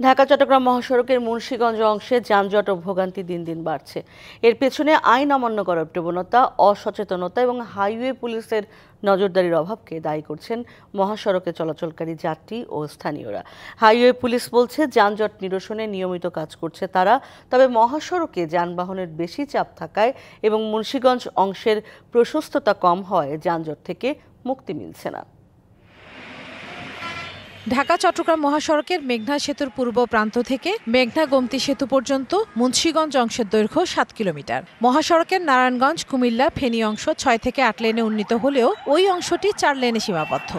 ঢাকা চট্টগ্রাম মহাসড়কের মুন্সিগঞ্জ অংশে যানজট ও ভোগান্তি দিন দিন বাড়ছে। এর পেছনে আইন অমান্য করার প্রবণতা, অসচেতনতা এবং হাইওয়ে পুলিশের নজরদারির অভাবকে দায়ী করছেন মহাসড়কে চলাচলকারী যাত্রী ও স্থানীয়রা। হাইওয়ে পুলিশ বলছে, যানজট নিরসনে নিয়মিত কাজ করছে তারা, তবে মহাসড়কে যানবাহনের বেশি চাপ থাকায় এবং মুন্সিগঞ্জ অংশের প্রশস্ততা কম হয় যানজট থেকে মুক্তি মিলছে না। ঢাকা চট্টগ্রাম মহাসড়কের মেঘনা সেতুর পূর্ব প্রান্ত থেকে মেঘনা গোমতী সেতু পর্যন্ত মুন্সিগঞ্জ অংশের দৈর্ঘ্য ৭ কিলোমিটার। মহাসড়কের নারায়ণগঞ্জ কুমিল্লা ফেনী অংশ ৬ থেকে ৮ লেনে উন্নীত হলেও ওই অংশটি ৪ লেনে সীমাবদ্ধ।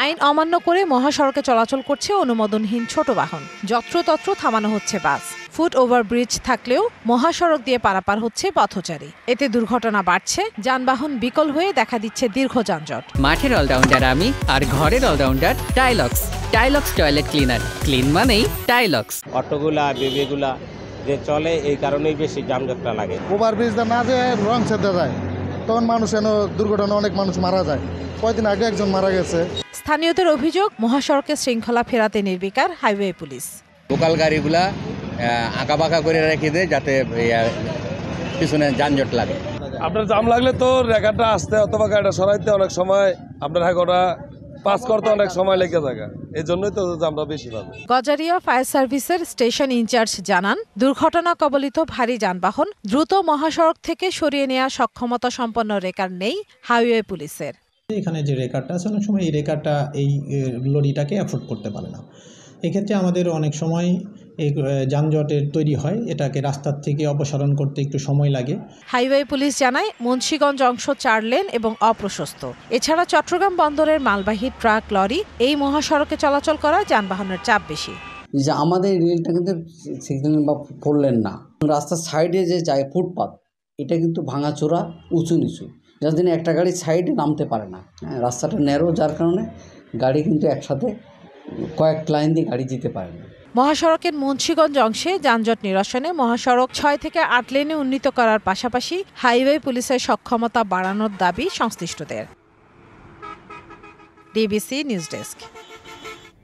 আইন অমান্য করে মহাসড়কে চলাচল করছে অনুমোদনহীন ছোট বাহন, যত্রতত্র থামানো হচ্ছে বাস। ফুট ওভারব্রিজ থাকলেও মহাসড়ক দিয়ে পারাপার হচ্ছে পথচারী। এতে দুর্ঘটনা বাড়ছে, যানবাহন বিকল হয়ে দেখা দিচ্ছে দীর্ঘ যানজট। মাঠের অলরাউন্ডার আমি, আর ঘরের অলরাউন্ডার টাইলক্স। টাইলক্স টয়লেট ক্লিনার, ক্লিন মানেই টাইলক্স। অটোগুলা বেবিগুলা যে চলে এই কারণেই বেশি যানজটটা লাগে। ওভারব্রিজটা না যে রং সেদা যায়, তখন মানুষ দুর্ঘটনা অনেক মানুষ মারা যায়। কয়েকদিন আগে একজন মারা গেছে। স্থানীয়দের অভিযোগ, মহাসড়কে শৃঙ্খলা ফেরাতে নির্বিকার হাইওয়ে পুলিশ। লোকাল গাড়িগুলা আঁকাবাঁকা করে রেখে দেয় যাতে পিছনে যানজট লাগে। আপনার জাম লাগলে তো রেখাটা আসতে অথবা গাড়িটা সরাইতে অনেক সময় আপনার হাঁকটা পাস করতে অনেক সময় লেগে থাকে, এই জন্যই তো জামটা বেশি পাবে। গজারিয়া ফায়ার সার্ভিসের স্টেশন ইনচার্জ জানান, দুর্ঘটনা কবলিত ভারী যানবাহন দ্রুত মহাসড়ক থেকে সরিয়ে নেওয়ার সক্ষমতা সম্পন্ন রেকার নেই হাইওয়ে পুলিশের। এখানে যে রেকারটা আছে, অনেক সময় এই রেকারটা এই লরিটাকে অ্যাফোর্ড করতে পারে না। এক্ষেত্রে আমাদের অনেক সময় এই যানজটের তৈরি হয়, এটাকে রাস্তার থেকে অপসারণ করতে একটু সময় লাগে। হাইওয়ে পুলিশ জানায়, মুন্সিগঞ্জ অংশ ৪ লেন এবং অপ্রশস্ত। এছাড়া চট্টগ্রাম বন্দরের মালবাহী ট্রাক, লরি এই মহাসড়কে চলাচল করা যানবাহনের চাপ বেশি। যে আমাদের রেলটা কিন্তু সিগন্যাল বা 4 লেন না, রাস্তার সাইডে যে যায় ফুটপাত, এটা কিন্তু ভাঙাচোরা, উঁচু নিচু, যার জন্য একটা গাড়ি সাইডে নামতে পারে না। রাস্তাটা ন্যারো, যার কারণে গাড়ি কিন্তু একসাথে কয়েক লাইন দিয়ে গাড়ি যেতে পারে না। মহাসড়কের মুন্সিগঞ্জ অংশে যানজট নিরসনে মহাসড়ক ৬ থেকে ৮ লেনে উন্নীত করার পাশাপাশি হাইওয়ে পুলিশের সক্ষমতা বাড়ানোর দাবি সংশ্লিষ্টদের। DBC news desk.